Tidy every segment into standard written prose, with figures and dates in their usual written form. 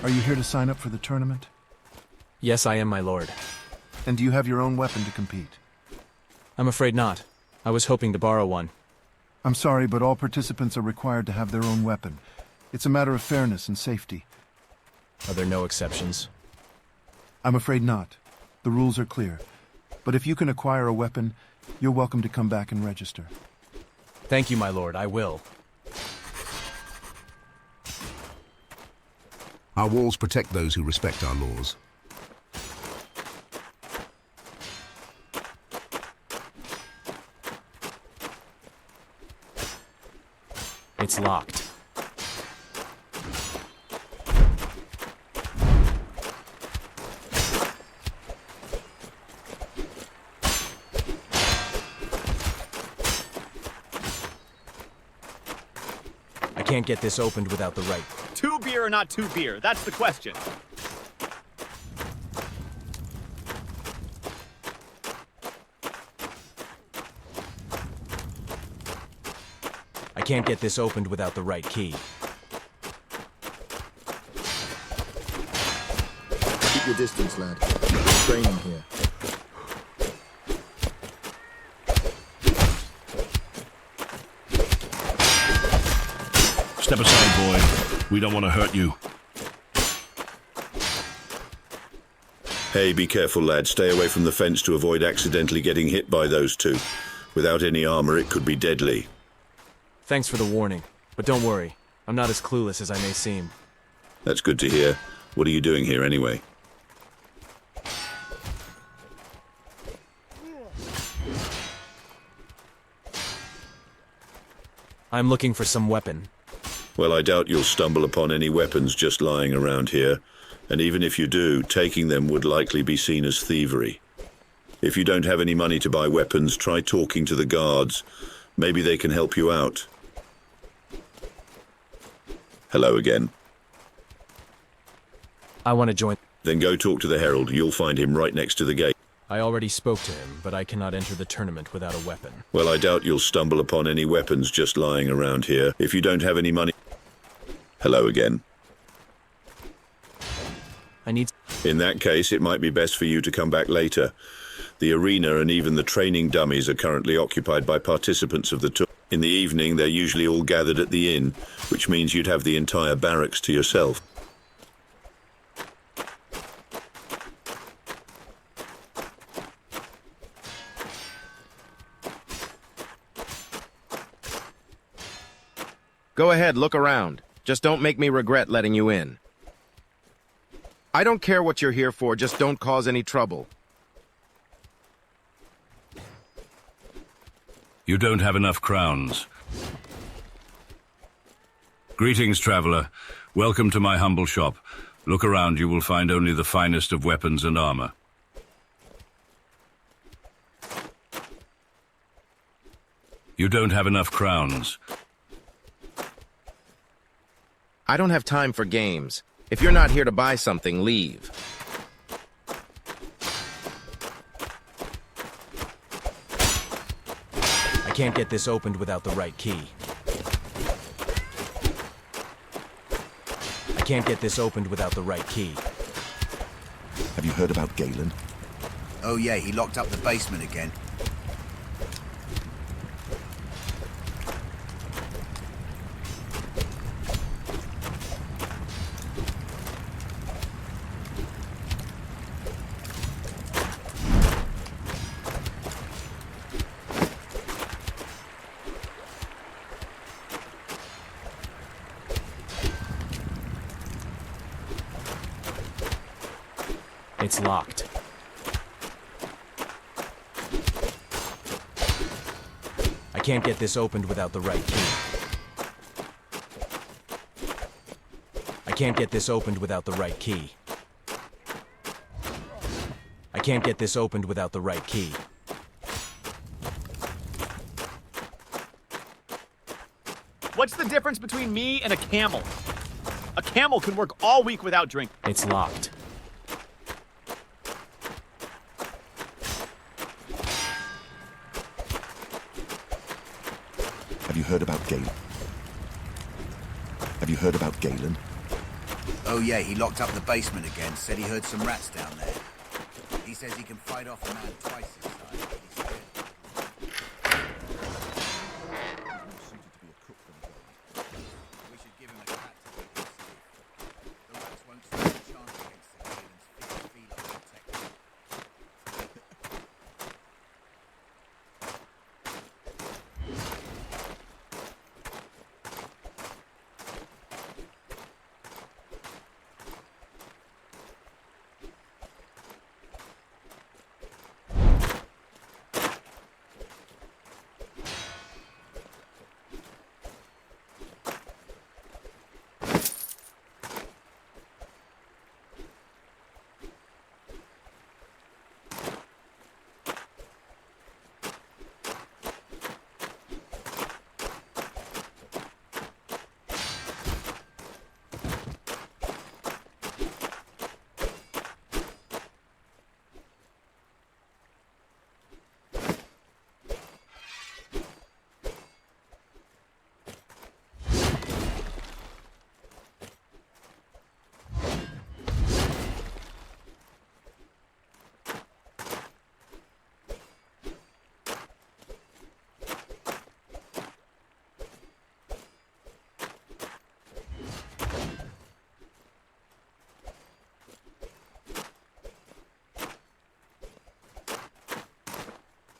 Are you here to sign up for the tournament? Yes, I am, my lord. And do you have your own weapon to compete? I'm afraid not. I was hoping to borrow one. I'm sorry, but all participants are required to have their own weapon. It's a matter of fairness and safety. Are there no exceptions? I'm afraid not. The rules are clear. But if you can acquire a weapon, you're welcome to come back and register. Thank you, my lord. I will. Our walls protect those who respect our laws. It's locked. I can't get this opened without the right. Two beer or not two beer? That's the question. I can't get this opened without the right key. Keep your distance, lad. We're training here. Step aside, boy. We don't want to hurt you. Hey, be careful, lad. Stay away from the fence to avoid accidentally getting hit by those two. Without any armor, it could be deadly. Thanks for the warning, but don't worry. I'm not as clueless as I may seem. That's good to hear. What are you doing here anyway? I'm looking for some weapon. Well, I doubt you'll stumble upon any weapons just lying around here. And even if you do, taking them would likely be seen as thievery. If you don't have any money to buy weapons, try talking to the guards. Maybe they can help you out. Hello again. I want to join. Then go talk to the herald. You'll find him right next to the gate. I already spoke to him, but I cannot enter the tournament without a weapon. Well, I doubt you'll stumble upon any weapons just lying around here. If you don't have any money... Hello again. I need... In that case, it might be best for you to come back later. The arena and even the training dummies are currently occupied by participants of the tour. In the evening, they're usually all gathered at the inn, which means you'd have the entire barracks to yourself. Go ahead, look around. Just don't make me regret letting you in. I don't care what you're here for, just don't cause any trouble. You don't have enough crowns. Greetings, traveler. Welcome to my humble shop. Look around, you will find only the finest of weapons and armor. You don't have enough crowns. I don't have time for games. If you're not here to buy something, leave. I can't get this opened without the right key. I can't get this opened without the right key. Have you heard about Galen? Oh yeah, he locked up the basement again. It's locked. I can't get this opened without the right key. I can't get this opened without the right key. I can't get this opened without the right key. What's the difference between me and a camel? A camel can work all week without drink. It's locked. Have you heard about Galen? Have you heard about Galen? Oh yeah, he locked up the basement again. Said he heard some rats down there. He says he can fight off a man twice his size, but he's scared. We should give him a cat to keep him safe. The rats won't stand a chance against the Galen's fierce feline protector.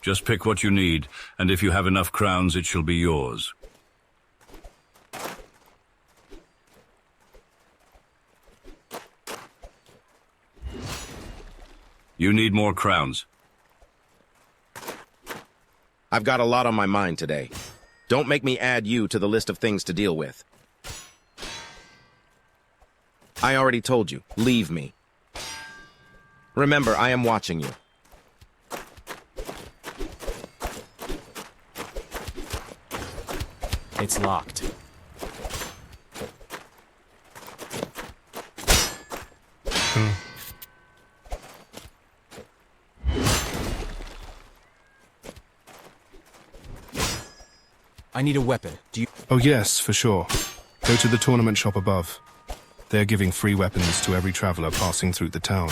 Just pick what you need, and if you have enough crowns, it shall be yours. You need more crowns. I've got a lot on my mind today. Don't make me add you to the list of things to deal with. I already told you, leave me. Remember, I am watching you. It's locked. I need a weapon. Do you... Oh yes, for sure. Go to the tournament shop above. They're giving free weapons to every traveler passing through the town.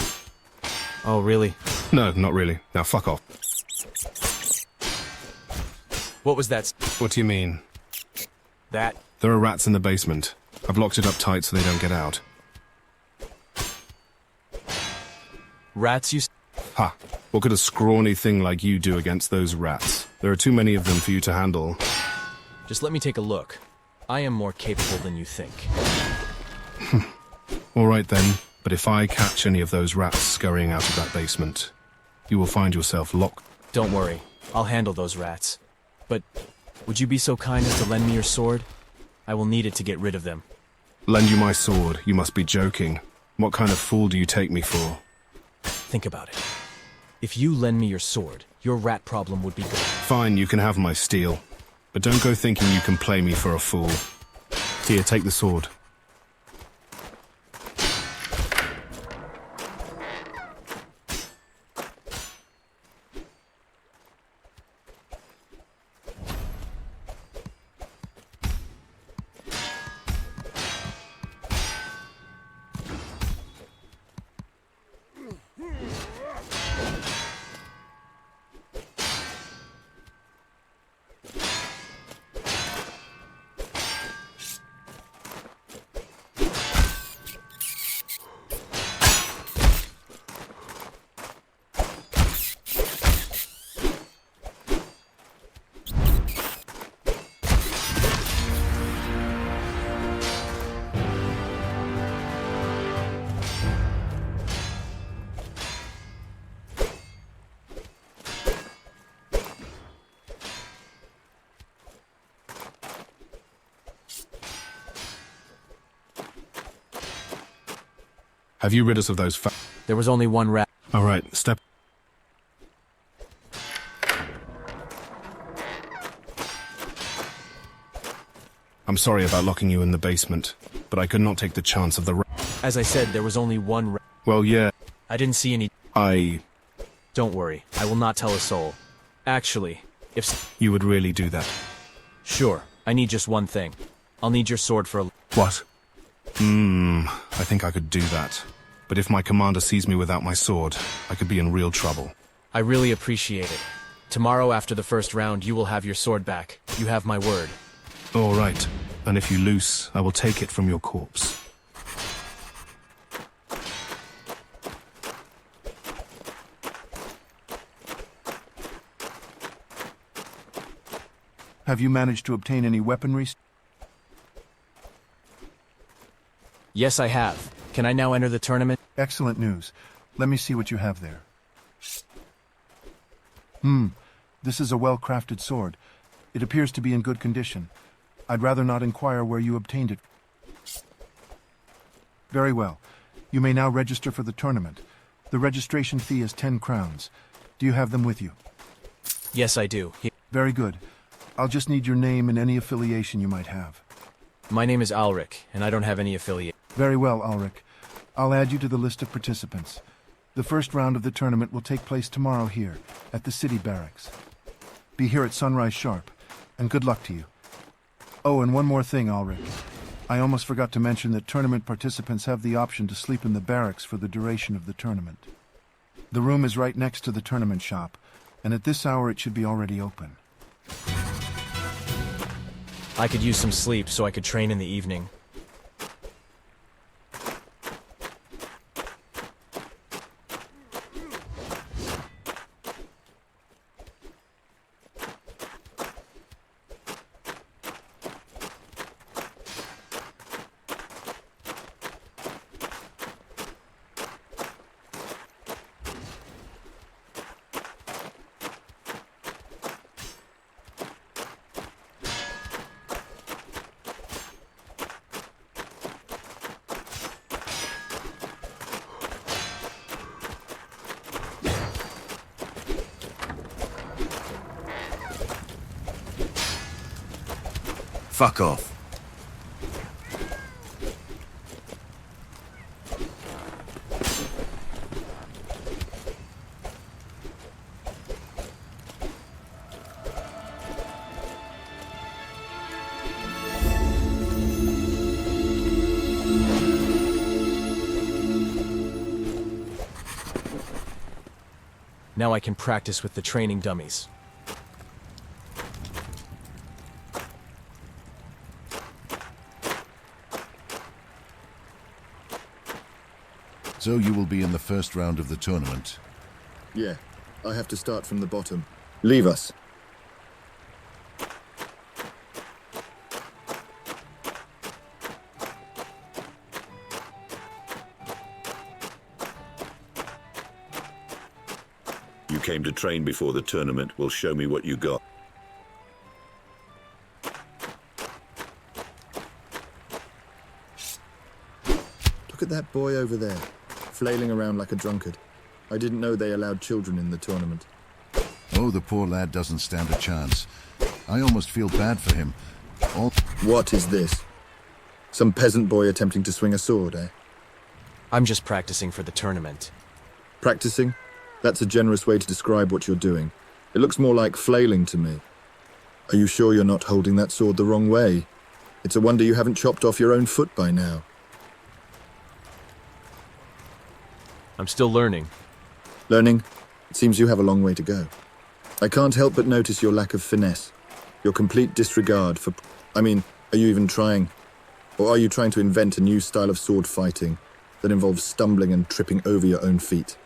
Oh, really? No, not really. Now fuck off. What was that? What do you mean? That? There are rats in the basement. I've locked it up tight so they don't get out. Rats, you... Ha! What could a scrawny thing like you do against those rats? There are too many of them for you to handle. Just let me take a look. I am more capable than you think. All right then, but if I catch any of those rats scurrying out of that basement, you will find yourself locked. Don't worry. I'll handle those rats. But would you be so kind as to lend me your sword? I will need it to get rid of them. Lend you my sword? You must be joking. What kind of fool do you take me for? Think about it. If you lend me your sword, your rat problem would be gone. Fine, you can have my steel. But don't go thinking you can play me for a fool. Here, take the sword. Have you rid us of those There was only one rat. All right, step... I'm sorry about locking you in the basement, but I could not take the chance of the As I said, there was only one rat. Well, yeah. I didn't see any... Don't worry, I will not tell a soul. Actually, if... You would really do that? Sure, I need just one thing. I'll need your sword for a... What? I think I could do that. But if my commander sees me without my sword, I could be in real trouble. I really appreciate it. Tomorrow after the first round, you will have your sword back. You have my word. All right. And if you lose, I will take it from your corpse. Have you managed to obtain any weaponry? Yes, I have. Can I now enter the tournament? Excellent news. Let me see what you have there. This is a well-crafted sword. It appears to be in good condition. I'd rather not inquire where you obtained it. Very well. You may now register for the tournament. The registration fee is 10 crowns. Do you have them with you? Yes, I do. Very good. I'll just need your name and any affiliation you might have. My name is Alric, and I don't have any affiliate. Very well, Ulrich. I'll add you to the list of participants. The first round of the tournament will take place tomorrow here, at the city barracks. Be here at sunrise sharp, and good luck to you. Oh, and one more thing, Ulrich. I almost forgot to mention that tournament participants have the option to sleep in the barracks for the duration of the tournament. The room is right next to the tournament shop, and at this hour it should be already open. I could use some sleep so I could train in the evening. Fuck off. Now I can practice with the training dummies. So you will be in the first round of the tournament. Yeah, I have to start from the bottom. Leave us. You came to train before the tournament. Well, show me what you got. Look at that boy over there, flailing around like a drunkard. I didn't know they allowed children in the tournament. Oh, the poor lad doesn't stand a chance. I almost feel bad for him. What is this? Some peasant boy attempting to swing a sword, eh? I'm just practicing for the tournament. Practicing? That's a generous way to describe what you're doing. It looks more like flailing to me. Are you sure you're not holding that sword the wrong way? It's a wonder you haven't chopped off your own foot by now. I'm still learning. Learning? It seems you have a long way to go. I can't help but notice your lack of finesse. Your complete disregard for... I mean, are you even trying? Or are you trying to invent a new style of sword fighting that involves stumbling and tripping over your own feet?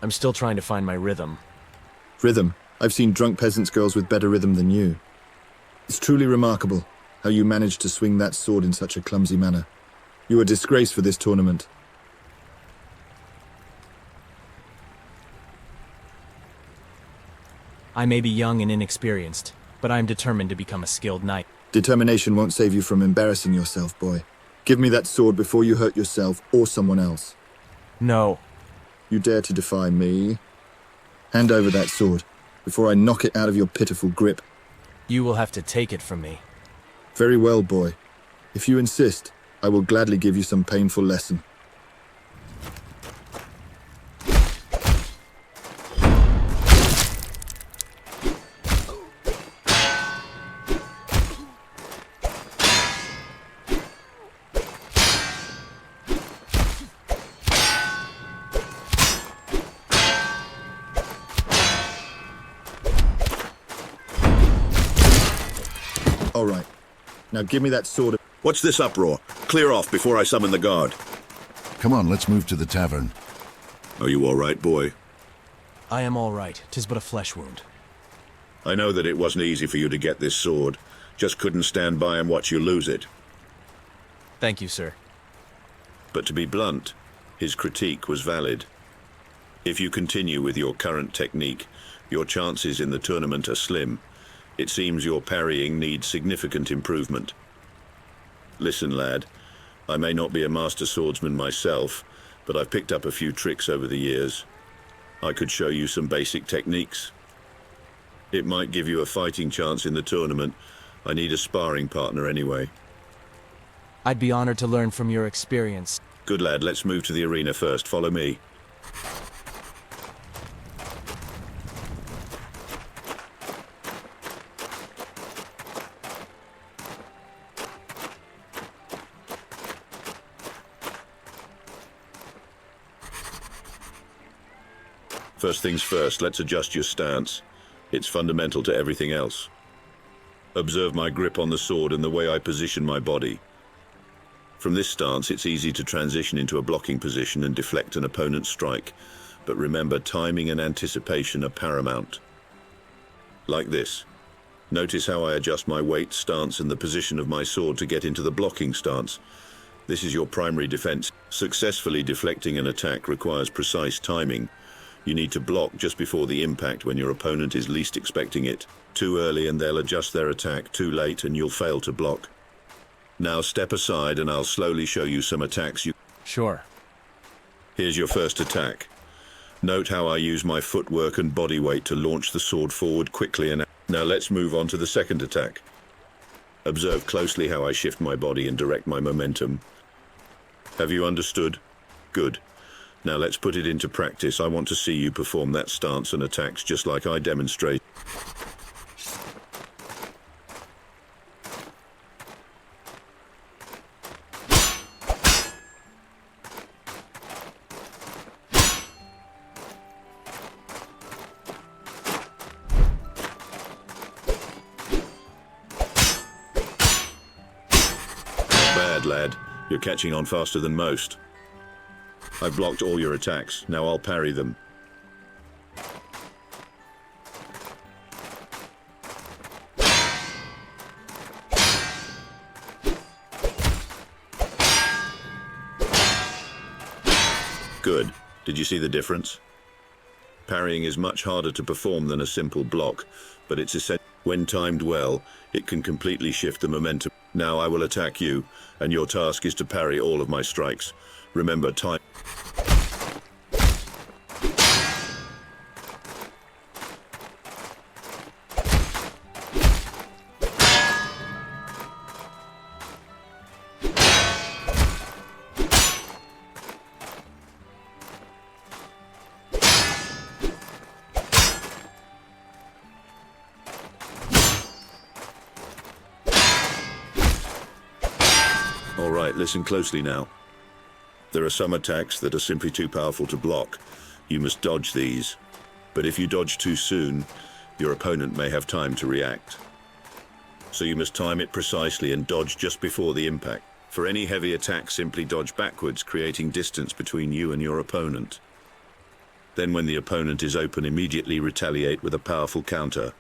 I'm still trying to find my rhythm. Rhythm? I've seen drunk peasants' girls with better rhythm than you. It's truly remarkable how you managed to swing that sword in such a clumsy manner. You are a disgrace for this tournament. I may be young and inexperienced, but I am determined to become a skilled knight. Determination won't save you from embarrassing yourself, boy. Give me that sword before you hurt yourself or someone else. No. You dare to defy me? Hand over that sword before I knock it out of your pitiful grip. You will have to take it from me. Very well, boy. If you insist, I will gladly give you some painful lesson. All right. Now give me that sword. What's this uproar? Clear off before I summon the guard. Come on, let's move to the tavern. Are you all right, boy? I am all right. 'Tis but a flesh wound. I know that it wasn't easy for you to get this sword. Just couldn't stand by and watch you lose it. Thank you, sir. But to be blunt, his critique was valid. If you continue with your current technique, your chances in the tournament are slim. It seems your parrying needs significant improvement. Listen, lad, I may not be a master swordsman myself, but I've picked up a few tricks over the years. I could show you some basic techniques. It might give you a fighting chance in the tournament. I need a sparring partner anyway. I'd be honored to learn from your experience. Good lad, let's move to the arena first. Follow me. First things first, let's adjust your stance. It's fundamental to everything else. Observe my grip on the sword and the way I position my body. From this stance, it's easy to transition into a blocking position and deflect an opponent's strike. But remember, timing and anticipation are paramount. Like this. Notice how I adjust my weight, stance, and the position of my sword to get into the blocking stance. This is your primary defense. Successfully deflecting an attack requires precise timing. You need to block just before the impact when your opponent is least expecting it. Too early and they'll adjust their attack. Too late and you'll fail to block. Now step aside and I'll slowly show you some attacks. Sure. Here's your first attack. Note how I use my footwork and body weight to launch the sword forward quickly and now let's move on to the second attack. Observe closely how I shift my body and direct my momentum. Have you understood? Good. Now let's put it into practice. I want to see you perform that stance and attacks just like I demonstrate. Bad, lad. You're catching on faster than most. I've blocked all your attacks. Now I'll parry them. Good. Did you see the difference? Parrying is much harder to perform than a simple block, but it's essential. When timed well, it can completely shift the momentum. Now I will attack you, and your task is to parry all of my strikes. Remember, time. All right, listen closely now. There are some attacks that are simply too powerful to block. You must dodge these. But if you dodge too soon, your opponent may have time to react. So you must time it precisely and dodge just before the impact. For any heavy attack, simply dodge backwards, creating distance between you and your opponent. Then when the opponent is open, immediately retaliate with a powerful counter.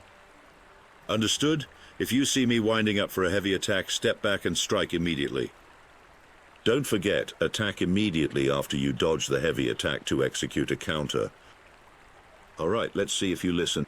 Understood? If you see me winding up for a heavy attack, step back and strike immediately. Don't forget, attack immediately after you dodge the heavy attack to execute a counter. All right, let's see if you listen.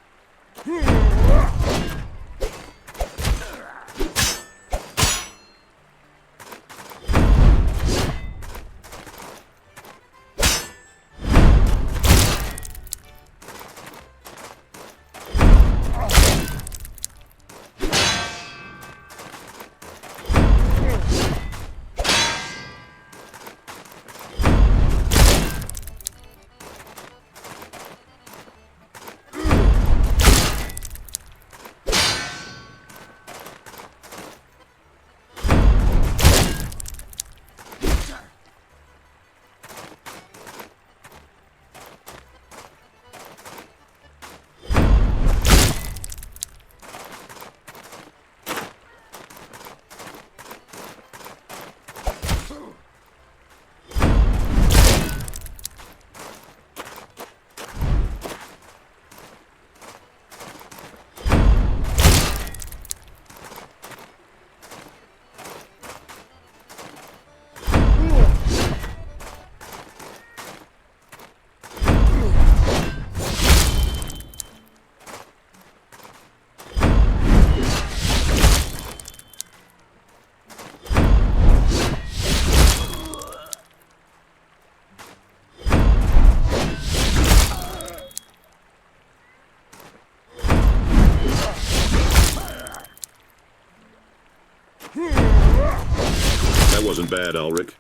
wasn't bad, Ulrich.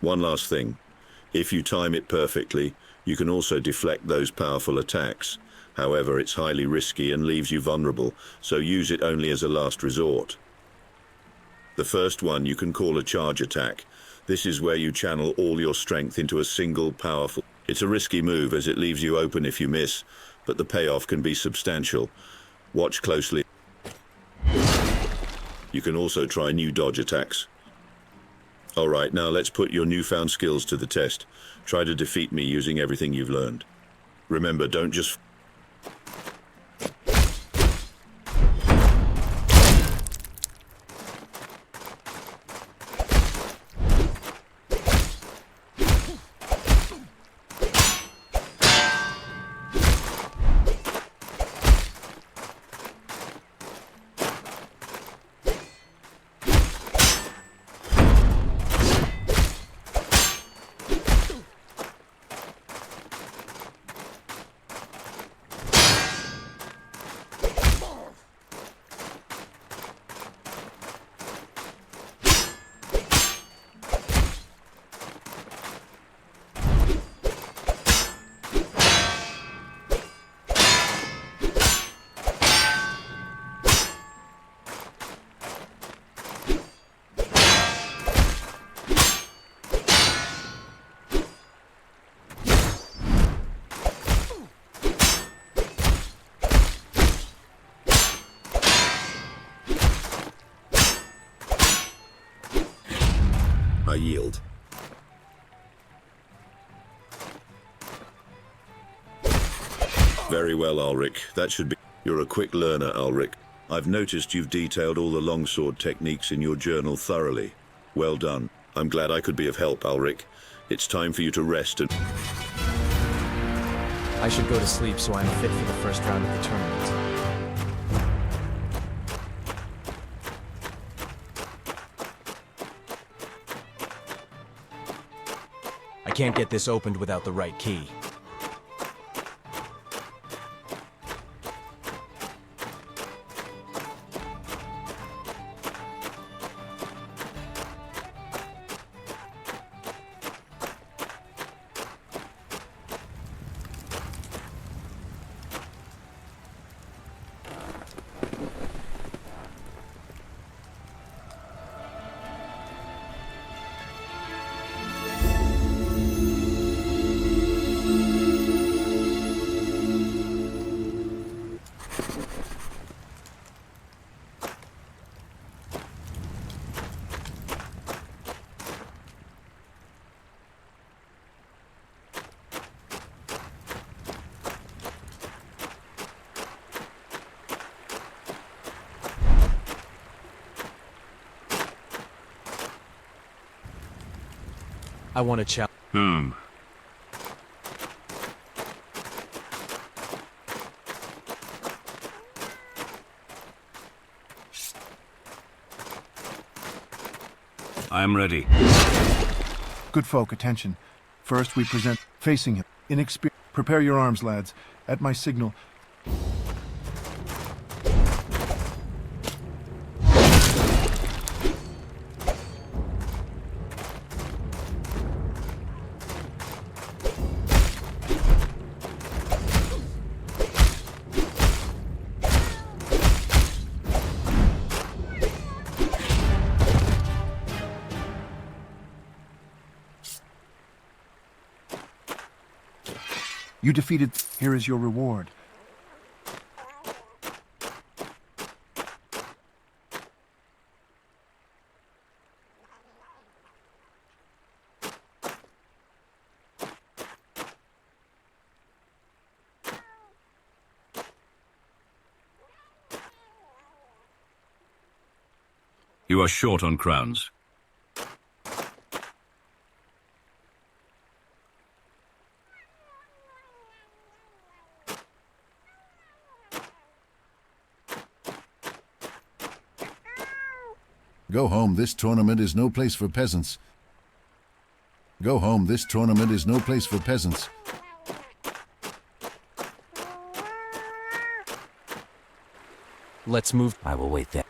One last thing. If you time it perfectly, you can also deflect those powerful attacks. However, it's highly risky and leaves you vulnerable, so use it only as a last resort. The first one you can call a charge attack. This is where you channel all your strength into a single powerful... It's a risky move as it leaves you open if you miss, but the payoff can be substantial. Watch closely. You can also try new dodge attacks. Alright, now let's put your newfound skills to the test. Try to defeat me using everything you've learned. Remember, don't just... I yield. Very well, Ulrich. That should be... You're a quick learner, Ulrich. I've noticed you've detailed all the longsword techniques in your journal thoroughly. Well done. I'm glad I could be of help, Ulrich. It's time for you to rest and... I should go to sleep so I'm fit for the first round of the tournament. I can't get this opened without the right key. I want to challenge. I'm ready. Good folk, attention. First, we present facing him. Inexperienced. Prepare your arms, lads. At my signal. You defeated. Here is your reward. You are short on crowns. Go home, this tournament is no place for peasants. Go home, this tournament is no place for peasants. Let's move. I will wait there.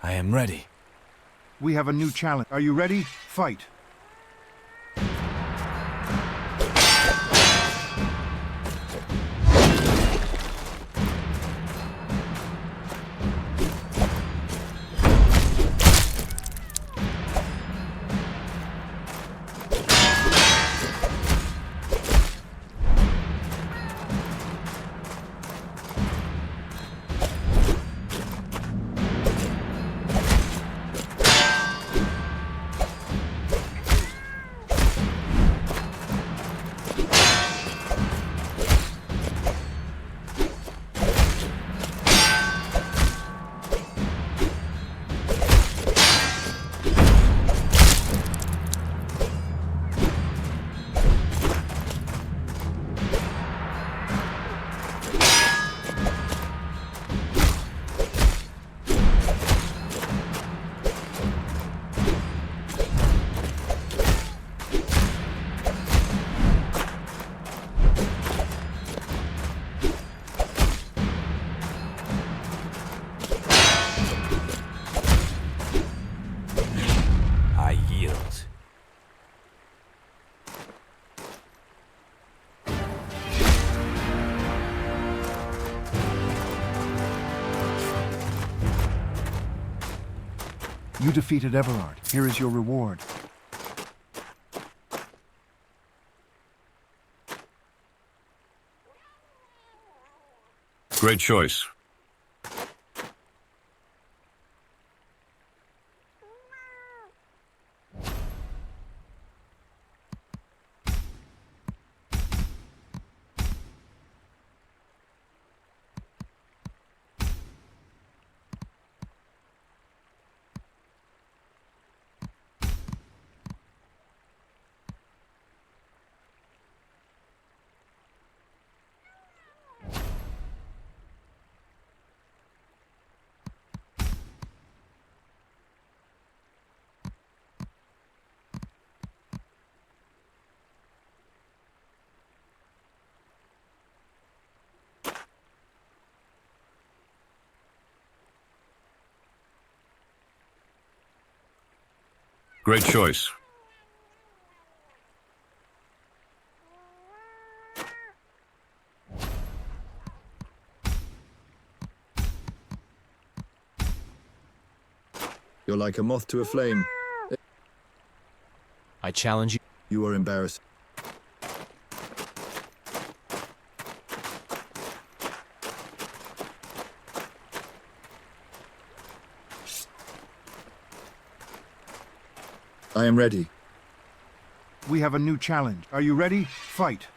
I am ready. We have a new challenge. Are you ready? Fight. I yield. You defeated Everard. Here is your reward. Great choice. Great choice. You're like a moth to a flame. I challenge you. You are embarrassed. I am ready. We have a new challenge. Are you ready? Fight.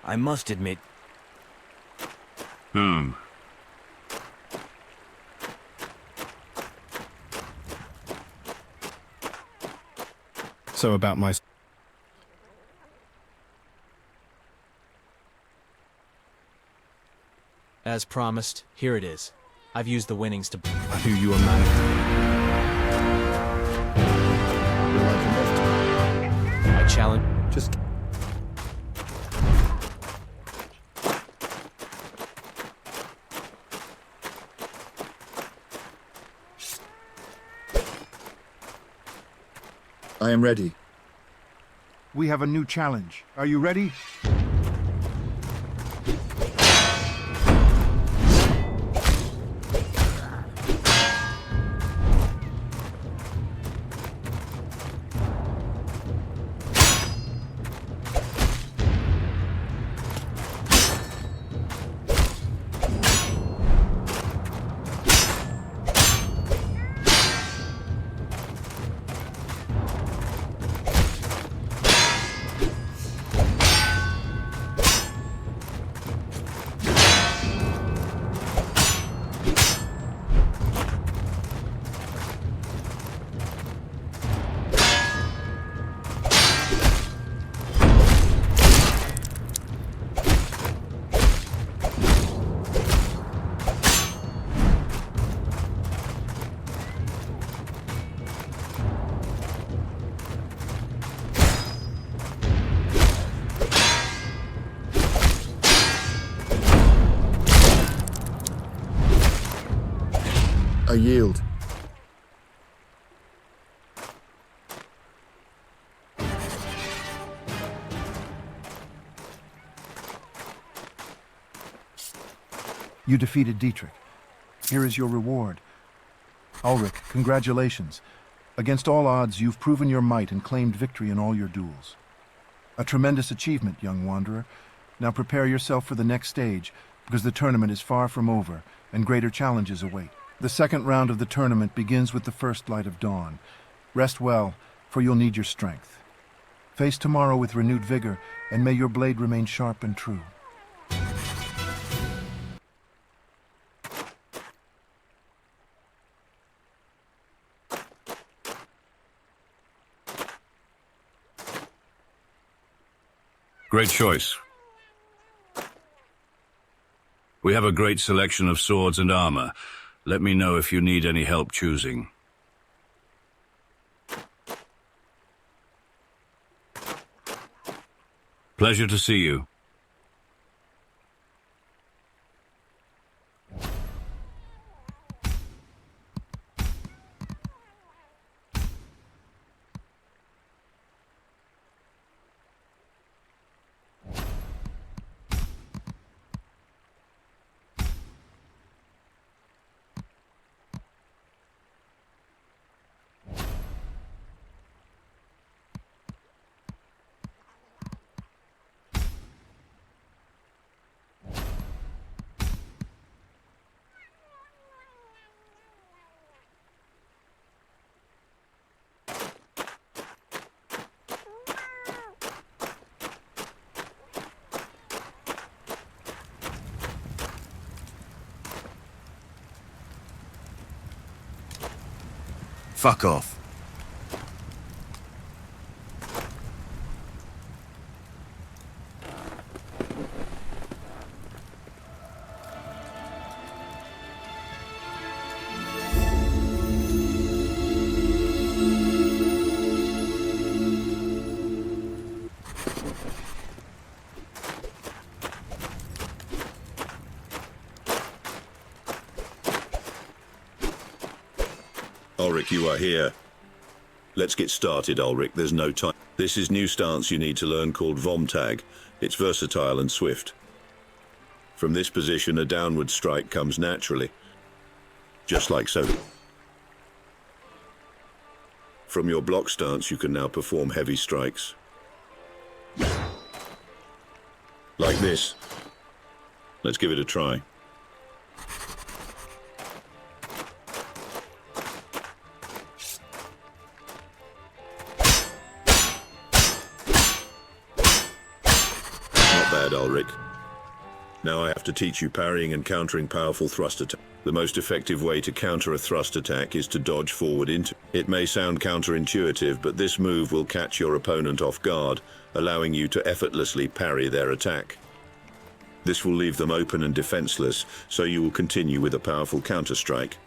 I must admit. So about my... As promised, here it is. I've used the winnings to... I knew you were man. You're like a moth to... I challenge... Just... I am ready. We have a new challenge. Are you ready? I yield. You defeated Dietrich. Here is your reward. Ulrich, congratulations. Against all odds, you've proven your might and claimed victory in all your duels. A tremendous achievement, young wanderer. Now prepare yourself for the next stage, because the tournament is far from over, and greater challenges await. The second round of the tournament begins with the first light of dawn. Rest well, for you'll need your strength. Face tomorrow with renewed vigor, and may your blade remain sharp and true. Great choice. We have a great selection of swords and armor. Let me know if you need any help choosing. Pleasure to see you. Fuck off. Ulrich, you are here. Let's get started, Ulrich. There's no time. This is new stance you need to learn called Vomtag. It's versatile and swift. From this position, a downward strike comes naturally. Just like so. From your block stance, you can now perform heavy strikes. Like this. Let's give it a try. Not bad, Ulrich. Now I have to teach you parrying and countering powerful thrust attacks. The most effective way to counter a thrust attack is to dodge forward into. It may sound counterintuitive, but this move will catch your opponent off guard, allowing you to effortlessly parry their attack. This will leave them open and defenseless, so you will continue with a powerful counter-strike.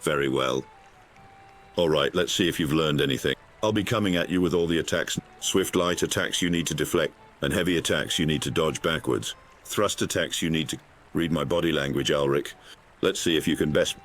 Very well. All right, let's see if you've learned anything. I'll be coming at you with all the attacks. Swift light attacks you need to deflect, and heavy attacks you need to dodge backwards. Thrust attacks you need to... Read my body language, Ulrich. Let's see if you can best...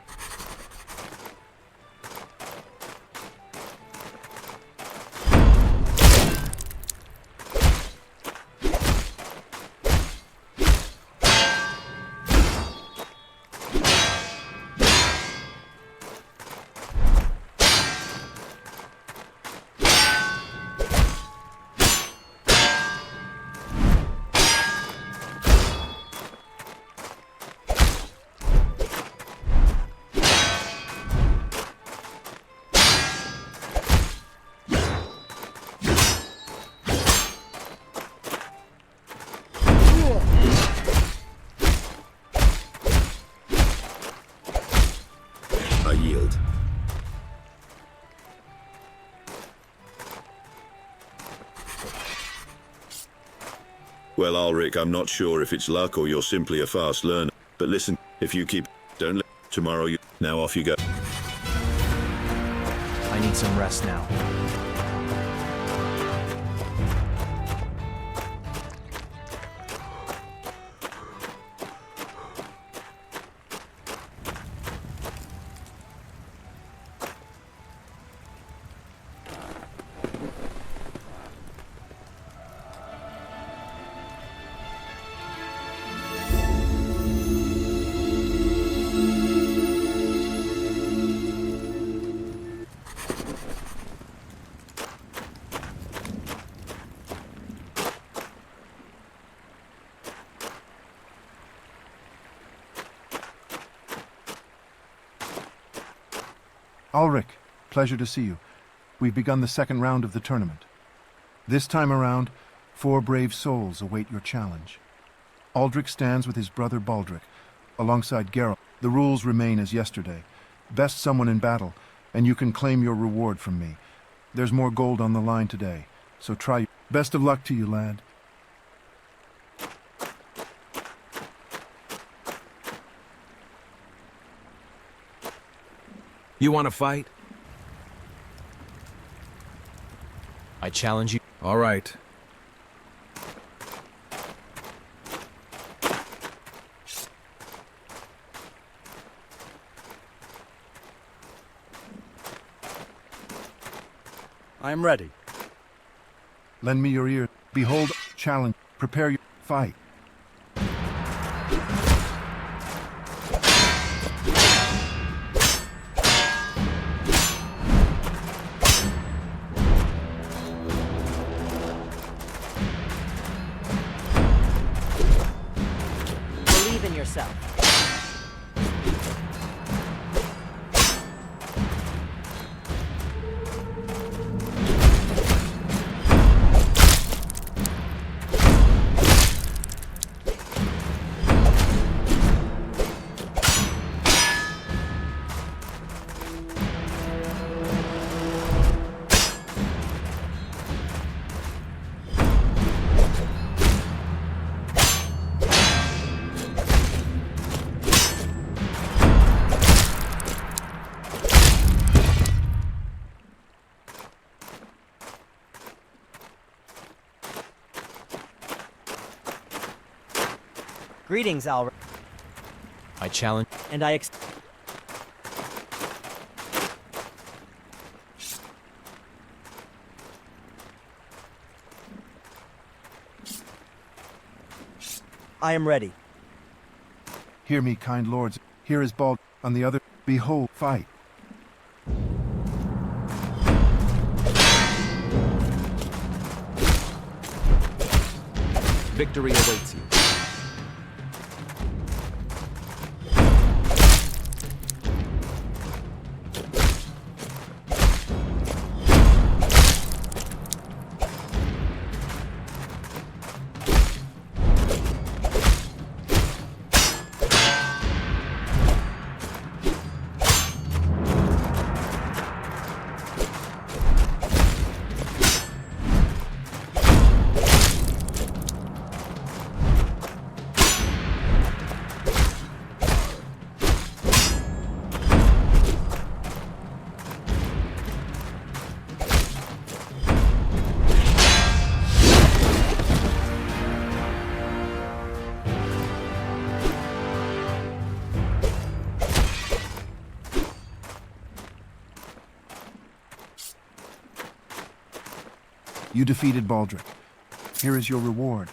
I yield. Well, Ulrich, I'm not sure if it's luck or you're simply a fast learner. But listen, if you keep... Don't let... Tomorrow you... Now off you go. I need some rest now. Ulrich, pleasure to see you. We've begun the second round of the tournament. This time around, 4 brave souls await your challenge. Aldrich stands with his brother Baldric, alongside Geralt. The rules remain as yesterday. Best someone in battle, and you can claim your reward from me. There's more gold on the line today, so try. Best of luck to you, lad. You want to fight? I challenge you. All right. I am ready. Lend me your ear. Behold, challenge. Prepare your fight. Believe in yourself. Greetings, Alra. I challenge. And I am ready. Hear me, kind lords. Here is Bald. On the other, behold, fight. Victory awaits you. You defeated Baldric. Here is your reward.